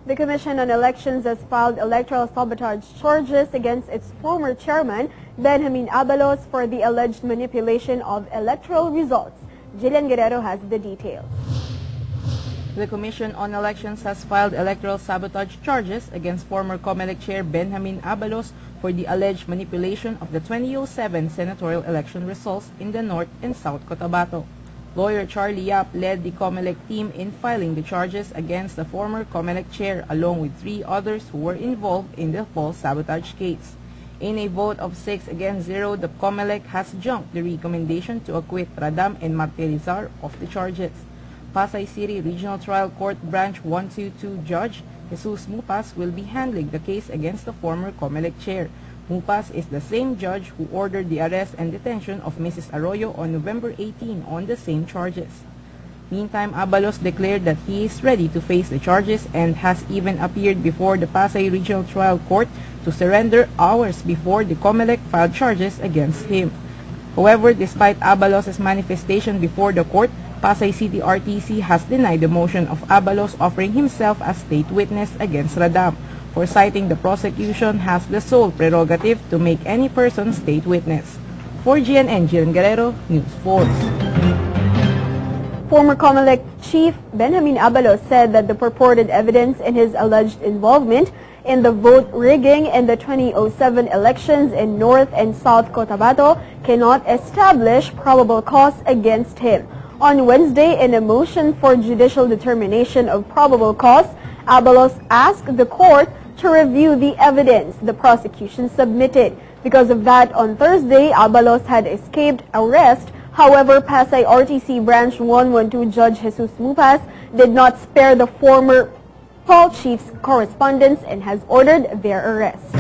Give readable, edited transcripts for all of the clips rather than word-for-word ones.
The Commission on Elections has filed electoral sabotage charges against its former chairman, Benjamin Abalos, for the alleged manipulation of electoral results. Jillian Guerrero has the details. The Commission on Elections has filed electoral sabotage charges against former COMELEC Chair Benjamin Abalos for the alleged manipulation of the 2007 senatorial election results in the North and South Cotabato. Lawyer Charlie Yap led the COMELEC team in filing the charges against the former COMELEC Chair along with 3 others who were involved in the false sabotage case. In a vote of 6-0, the COMELEC has junked the recommendation to acquit Radam and Martirizar of the charges. Pasay City Regional Trial Court Branch 122 Judge Jesus Mupas will be handling the case against the former COMELEC Chair. Mupas is the same judge who ordered the arrest and detention of Mrs. Arroyo on November 18 on the same charges. Meantime, Abalos declared that he is ready to face the charges and has even appeared before the Pasay Regional Trial Court to surrender hours before the COMELEC filed charges against him. However, despite Abalos' manifestation before the court, Pasay City RTC has denied the motion of Abalos offering himself as state witness against Radam, for citing the prosecution has the sole prerogative to make any person state witness. For GNN, Guerrero, Newsforce. Former COMELEC Chief Benjamin Abalos said that the purported evidence in his alleged involvement in the vote rigging in the 2007 elections in North and South Cotabato cannot establish probable cause against him. On Wednesday, in a motion for judicial determination of probable cause, Abalos asked the court to review the evidence the prosecution submitted. Because of that, on Thursday, Abalos had escaped arrest. However, Pasay RTC Branch 112 Judge Jesus Mupas did not spare the former Paul Chief's correspondence and has ordered their arrest.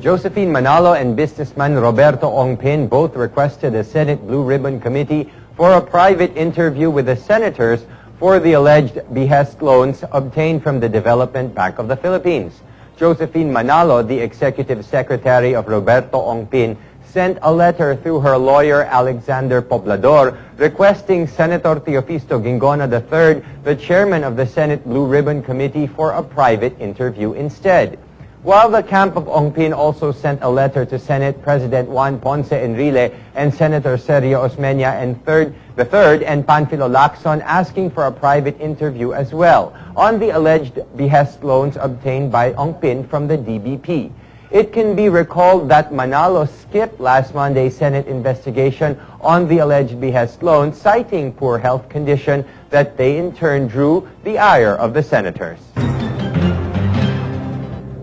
Josephine Manalo and businessman Roberto Ongpin both requested the Senate Blue Ribbon Committee for a private interview with the senators for the alleged behest loans obtained from the Development Bank of the Philippines. Josephine Manalo, the executive secretary of Roberto Ongpin, sent a letter through her lawyer Alexander Poblador requesting Senator Teofisto Gingona III, the chairman of the Senate Blue Ribbon Committee, for a private interview instead. While the camp of Ongpin also sent a letter to Senate President Juan Ponce Enrile and Senator Sergio Osmeña the third and Panfilo Lacson asking for a private interview as well on the alleged behest loans obtained by Ongpin from the DBP. It can be recalled that Manalo skipped last Monday's Senate investigation on the alleged behest loans, citing poor health condition that they in turn drew the ire of the senators.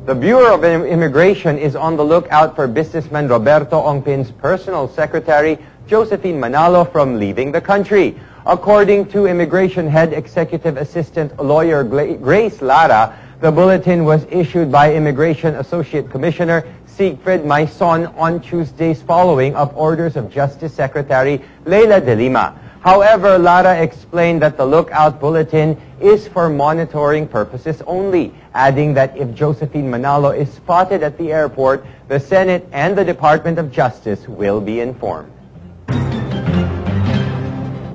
The Bureau of Immigration is on the lookout for businessman Roberto Ongpin's personal secretary, Josephine Manalo, from leaving the country. According to Immigration Head Executive Assistant Lawyer Grace Lara, the bulletin was issued by Immigration Associate Commissioner Siegfried Maison on Tuesday's following up orders of Justice Secretary Leila de Lima. However, Lara explained that the lookout bulletin is for monitoring purposes only, adding that if Josephine Manalo is spotted at the airport, the Senate and the Department of Justice will be informed.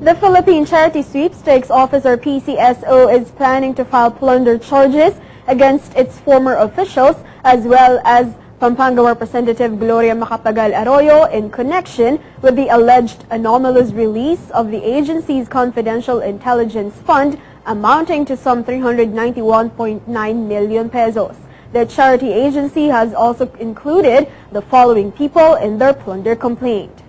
The Philippine Charity Sweepstakes Officer PCSO is planning to file plunder charges against its former officials as well as Pampanga Representative Gloria Macapagal Arroyo in connection with the alleged anomalous release of the agency's confidential intelligence fund amounting to some 391.9 million pesos. The charity agency has also included the following people in their plunder complaint.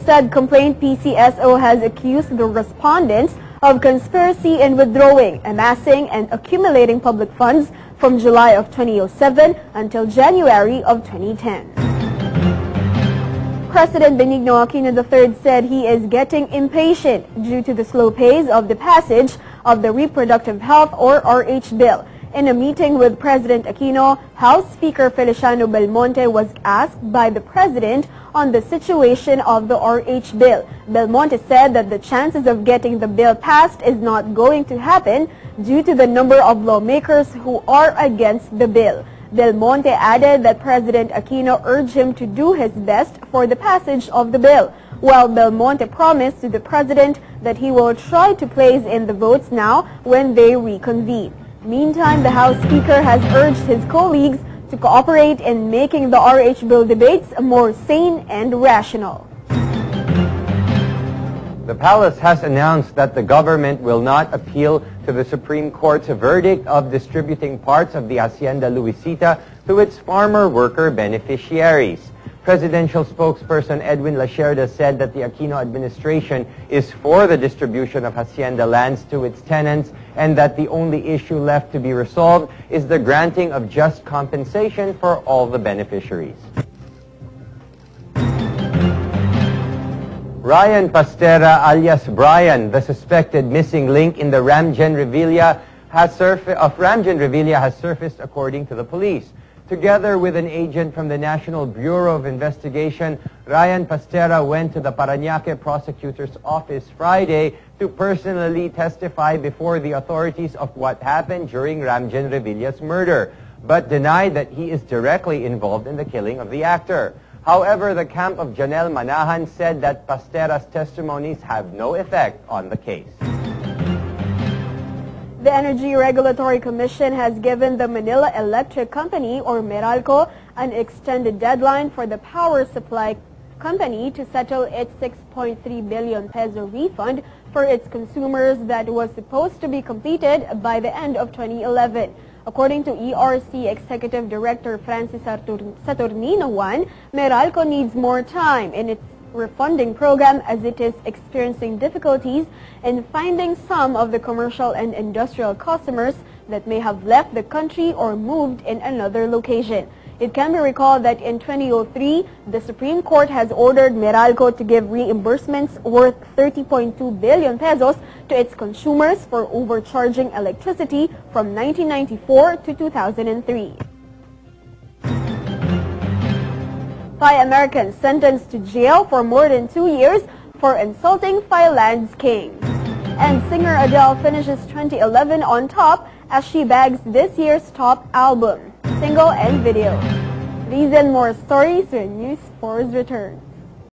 Said complaint, PCSO has accused the respondents of conspiracy in withdrawing, amassing, and accumulating public funds from July of 2007 until January of 2010. President Benigno Aquino III said he is getting impatient due to the slow pace of the passage of the Reproductive Health or RH bill. In a meeting with President Aquino, House Speaker Feliciano Belmonte was asked by the President on the situation of the RH bill. Belmonte said that the chances of getting the bill passed is not going to happen due to the number of lawmakers who are against the bill. Belmonte added that President Aquino urged him to do his best for the passage of the bill, while Belmonte promised to the President that he will try to place in the votes now when they reconvene. Meantime, the House Speaker has urged his colleagues to cooperate in making the RH bill debates more sane and rational. The palace has announced that the government will not appeal to the Supreme Court's verdict of distributing parts of the Hacienda Luisita to its farmer worker beneficiaries. Presidential spokesperson Edwin Lacerda said that the Aquino administration is for the distribution of Hacienda lands to its tenants and that the only issue left to be resolved is the granting of just compensation for all the beneficiaries. Ryan Pastera alias Brian, the suspected missing link in the Ramjen Revilla has surfaced according to the police. Together with an agent from the National Bureau of Investigation, Ryan Pastera went to the Parañaque prosecutor's office Friday to personally testify before the authorities of what happened during Ramjen Revilla's murder, but denied that he is directly involved in the killing of the actor. However, the camp of Janelle Manahan said that Pastera's testimonies have no effect on the case. The Energy Regulatory Commission has given the Manila Electric Company, or Meralco, an extended deadline for the power supply company to settle its 6.3 billion peso refund for its consumers that was supposed to be completed by the end of 2011. According to ERC Executive Director Francis Saturnino Juan, Meralco needs more time in its refunding program as it is experiencing difficulties in finding some of the commercial and industrial customers that may have left the country or moved in another location. It can be recalled that in 2003, the Supreme Court has ordered Meralco to give reimbursements worth 30.2 billion pesos to its consumers for overcharging electricity from 1994 to 2003. 5 Americans sentenced to jail for more than 2 years for insulting Thailand's king. And singer Adele finishes 2011 on top as she bags this year's top album, single and video. These and more stories when Newsforce returns.